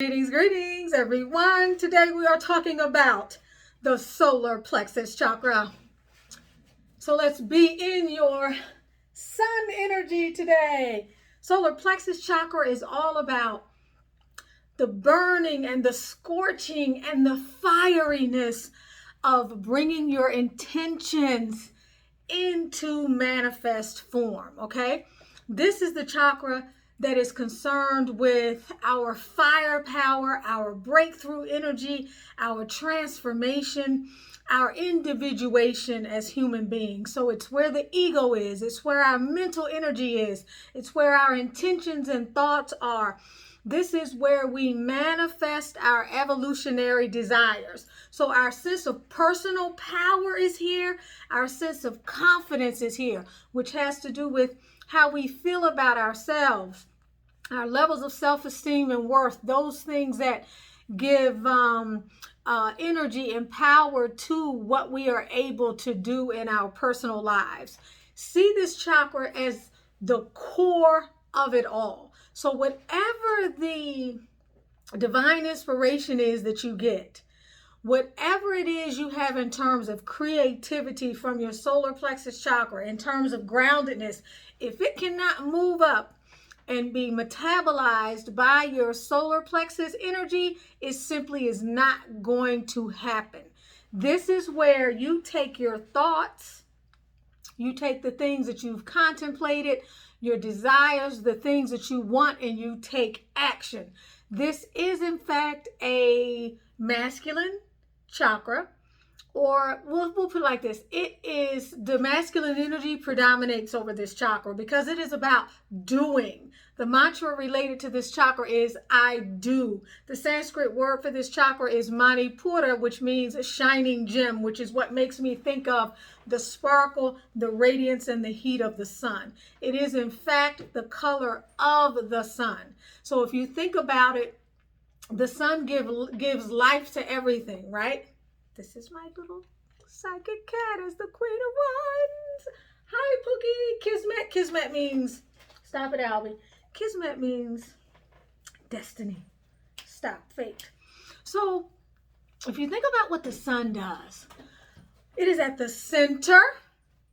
Greetings, everyone. Today we are talking about the solar plexus chakra. So let's be in your sun energy today. Solar plexus chakra is all about the burning and the scorching and the fieriness of bringing your intentions into manifest form, okay? This is the chakra that is concerned with our firepower, our breakthrough energy, our transformation, our individuation as human beings. So it's where the ego is, it's where our mental energy is, it's where our intentions and thoughts are. This is where we manifest our evolutionary desires. So our sense of personal power is here. Our sense of confidence is here, which has to do with how we feel about ourselves, our levels of self-esteem and worth, those things that give energy and power to what we are able to do in our personal lives. See this chakra as the core of it all. So whatever the divine inspiration is that you get, whatever it is you have in terms of creativity from your solar plexus chakra, in terms of groundedness, if it cannot move up and be metabolized by your solar plexus energy, it simply is not going to happen. This is where you take your thoughts, you take the things that you've contemplated, your desires, the things that you want, and you take action. This is, in fact, a masculine chakra, or we'll put it like this. It is the masculine energy predominates over this chakra because it is about doing. The mantra related to this chakra is I do. The Sanskrit word for this chakra is Manipura, which means a shining gem, which is what makes me think of the sparkle, the radiance, and the heat of the sun. It is, in fact, the color of the sun. So if you think about it, the sun gives life to everything, right? This is my little psychic cat as the Queen of Wands. Hi, Pookie. Kismet. Kismet means, stop it, Albie. Kismet means destiny. Stop, fate. So if you think about what the sun does, it is at the center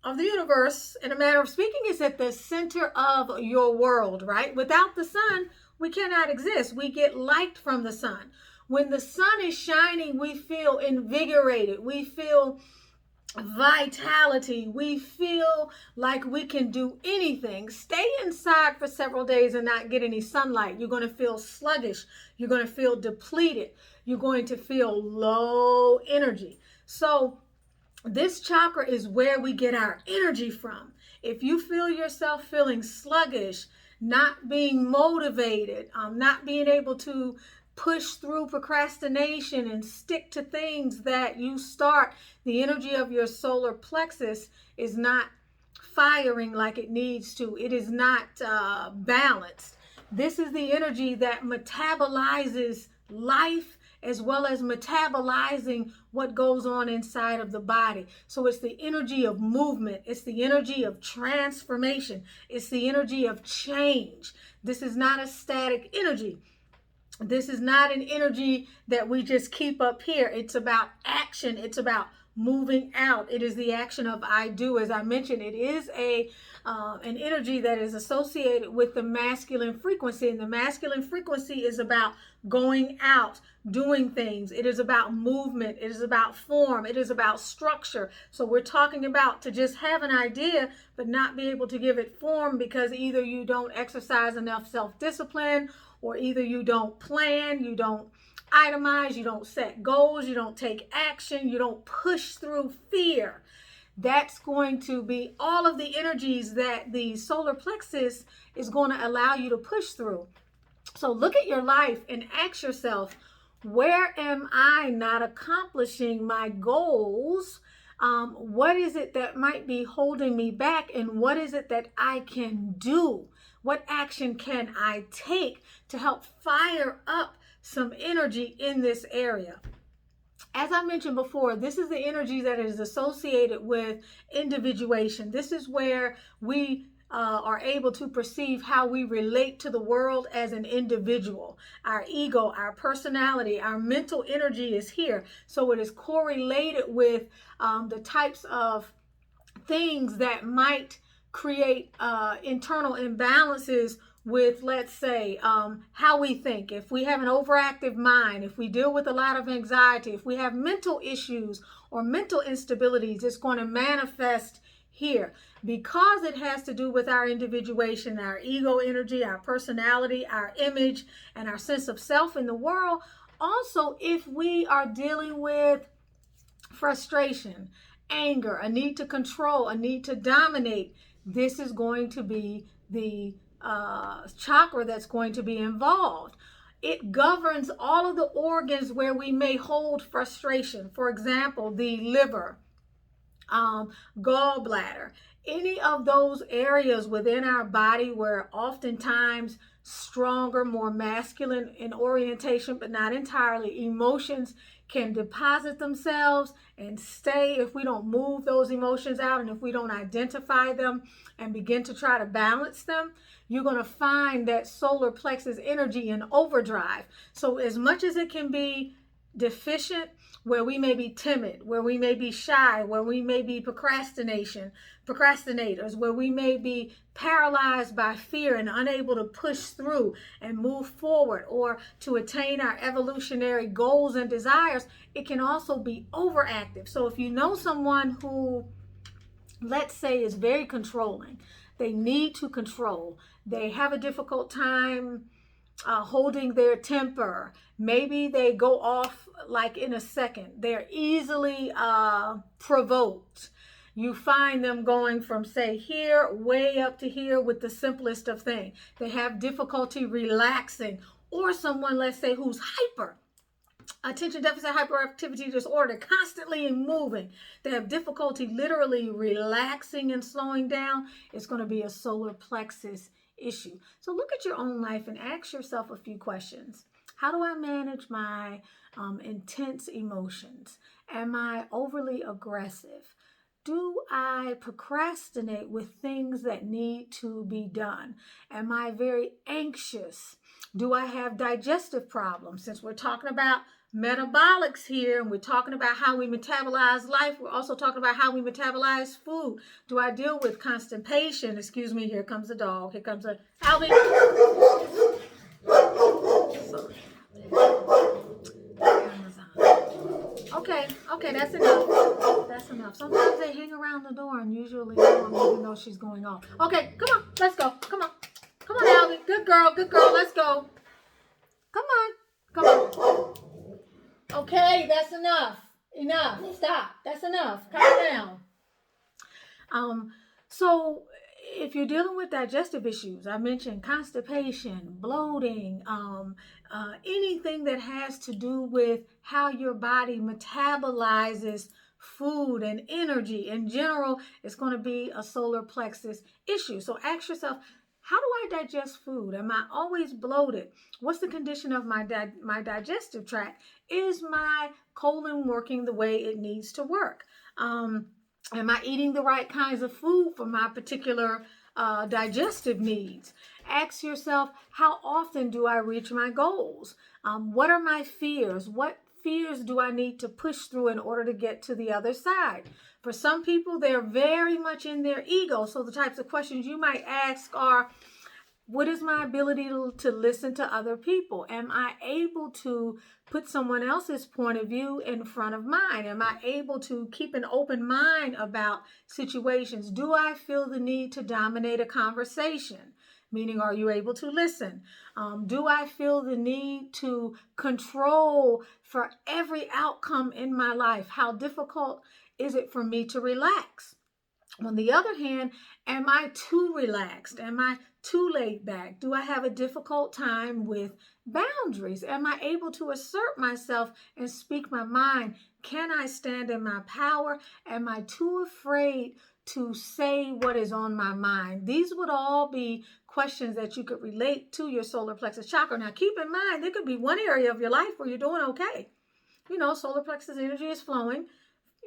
of the universe. In a manner of speaking, it's at the center of your world, right? Without the sun, we cannot exist. We get light from the sun. When the sun is shining, we feel invigorated. We feel vitality. We feel like we can do anything. Stay inside for several days and not get any sunlight. You're going to feel sluggish. You're going to feel depleted. You're going to feel low energy. So this chakra is where we get our energy from. If you feel yourself feeling sluggish, not being motivated, not being able to push through procrastination and stick to things that you start, the energy of your solar plexus is not firing like it needs to. It is not balanced. This is the energy that metabolizes life as well as metabolizing what goes on inside of the body. So it's the energy of movement. It's the energy of transformation. It's the energy of change. This is not a static energy. This is not an energy that we just keep up here. It's about action. It's about moving out. It is the action of I do. As I mentioned, it is an energy that is associated with the masculine frequency. And the masculine frequency is about going out, doing things. It is about movement. It is about form. It is about structure. So we're talking about to just have an idea, but not be able to give it form because either you don't exercise enough self-discipline, or either you don't plan, you don't itemize, you don't set goals, you don't take action, you don't push through fear. That's going to be all of the energies that the solar plexus is going to allow you to push through. So look at your life and ask yourself, where am I not accomplishing my goals? What is it that might be holding me back, and what is it that I can do? What action can I take to help fire up some energy in this area? As I mentioned before, this is the energy that is associated with individuation. This is where we are able to perceive how we relate to the world as an individual. Our ego, our personality, our mental energy is here. So it is correlated with the types of things that might create internal imbalances with, let's say, how we think. If we have an overactive mind, if we deal with a lot of anxiety, if we have mental issues or mental instabilities, it's going to manifest here because it has to do with our individuation, our ego energy, our personality, our image, and our sense of self in the world. Also, if we are dealing with frustration, anger, a need to control, a need to dominate, this is going to be the chakra that's going to be involved. It governs all of the organs where we may hold frustration. For example, the liver, gallbladder, any of those areas within our body where oftentimes stronger, more masculine in orientation, but not entirely, emotions can deposit themselves and stay if we don't move those emotions out and if we don't identify them and begin to try to balance them. You're going to find that solar plexus energy in overdrive. So as much as it can be deficient, where we may be timid, where we may be shy, where we may be procrastinators, where we may be paralyzed by fear and unable to push through and move forward or to attain our evolutionary goals and desires, it can also be overactive. So if you know someone who, let's say, is very controlling, they need to control, they have a difficult time holding their temper, maybe they go off like in a second, they're easily provoked. You find them going from, say, here way up to here with the simplest of things. They have difficulty relaxing. Or someone, let's say, who's hyper, attention deficit hyperactivity disorder, constantly moving. They have difficulty literally relaxing and slowing down. It's going to be a solar plexus issue. So look at your own life and ask yourself a few questions. How do I manage my intense emotions? Am I overly aggressive? Do I procrastinate with things that need to be done? Am I very anxious? Do I have digestive problems? Since we're talking about metabolics here and we're talking about how we metabolize life, we're also talking about how we metabolize food. Do I deal with constipation? Excuse me, here comes a dog. Here comes a Alvin. Okay, that's enough. That's enough. Sometimes they hang around the door and usually even though she's going off. Okay, come on, let's go. Come on, Alvin. Good girl, let's go. Come on. Okay, that's enough. Stop. That's enough. Calm down. So if you're dealing with digestive issues, I mentioned constipation, bloating, anything that has to do with how your body metabolizes food and energy in general, it's going to be a solar plexus issue. So ask yourself, how do I digest food? Am I always bloated? What's the condition of my digestive tract? Is my colon working the way it needs to work? Am I eating the right kinds of food for my particular digestive needs? Ask yourself, how often do I reach my goals? What are my fears? What fears do I need to push through in order to get to the other side? For some people, they're very much in their ego. So the types of questions you might ask are, what is my ability to listen to other people? Am I able to put someone else's point of view in front of mine? Am I able to keep an open mind about situations? Do I feel the need to dominate a conversation? Meaning, are you able to listen? Do I feel the need to control for every outcome in my life? How difficult is it for me to relax? On the other hand, am I too relaxed? Am I too laid back? Do I have a difficult time with boundaries? Am I able to assert myself and speak my mind? Can I stand in my power? Am I too afraid to say what is on my mind? These would all be questions that you could relate to your solar plexus chakra. Now, keep in mind, there could be one area of your life where you're doing okay. Solar plexus energy is flowing.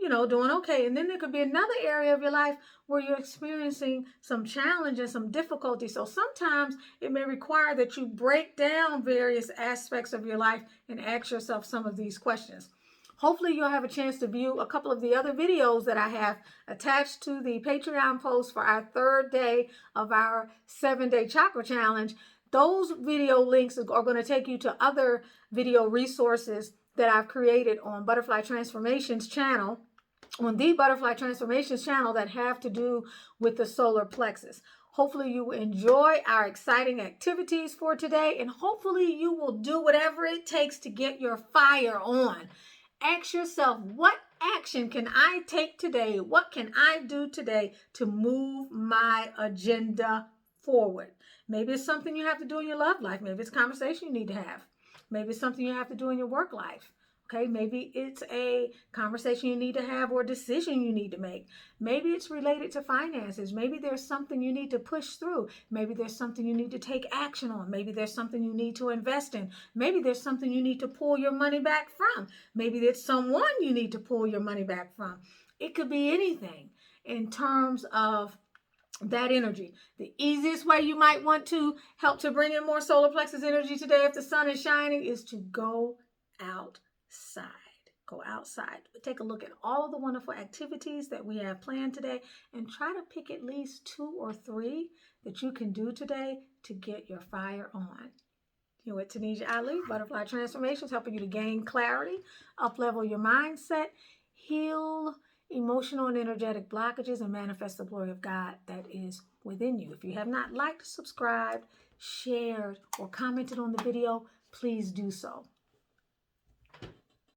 doing okay. And then there could be another area of your life where you're experiencing some challenge and some difficulty. So sometimes it may require that you break down various aspects of your life and ask yourself some of these questions. Hopefully you'll have a chance to view a couple of the other videos that I have attached to the Patreon post for our third day of our 7-day chakra challenge. Those video links are going to take you to other video resources that I've created on Butterfly Transformations channel, on the Butterfly Transformations channel, that have to do with the solar plexus. Hopefully you will enjoy our exciting activities for today, and hopefully you will do whatever it takes to get your fire on. Ask yourself, what action can I take today? What can I do today to move my agenda forward? Maybe it's something you have to do in your love life. Maybe it's a conversation you need to have. Maybe it's something you have to do in your work life. Okay, maybe it's a conversation you need to have or a decision you need to make. Maybe it's related to finances. Maybe there's something you need to push through. Maybe there's something you need to take action on. Maybe there's something you need to invest in. Maybe there's something you need to pull your money back from. Maybe there's someone you need to pull your money back from. It could be anything in terms of that energy. The easiest way you might want to help to bring in more solar plexus energy today, if the sun is shining, is to go outside. Go outside. Take a look at all of the wonderful activities that we have planned today and try to pick at least 2 or 3 that you can do today to get your fire on. You're with Tanisha Ali, Butterfly Transformations, helping you to gain clarity, up-level your mindset, heal emotional and energetic blockages, and manifest the glory of God that is within you. If you have not liked, subscribed, shared, or commented on the video, please do so.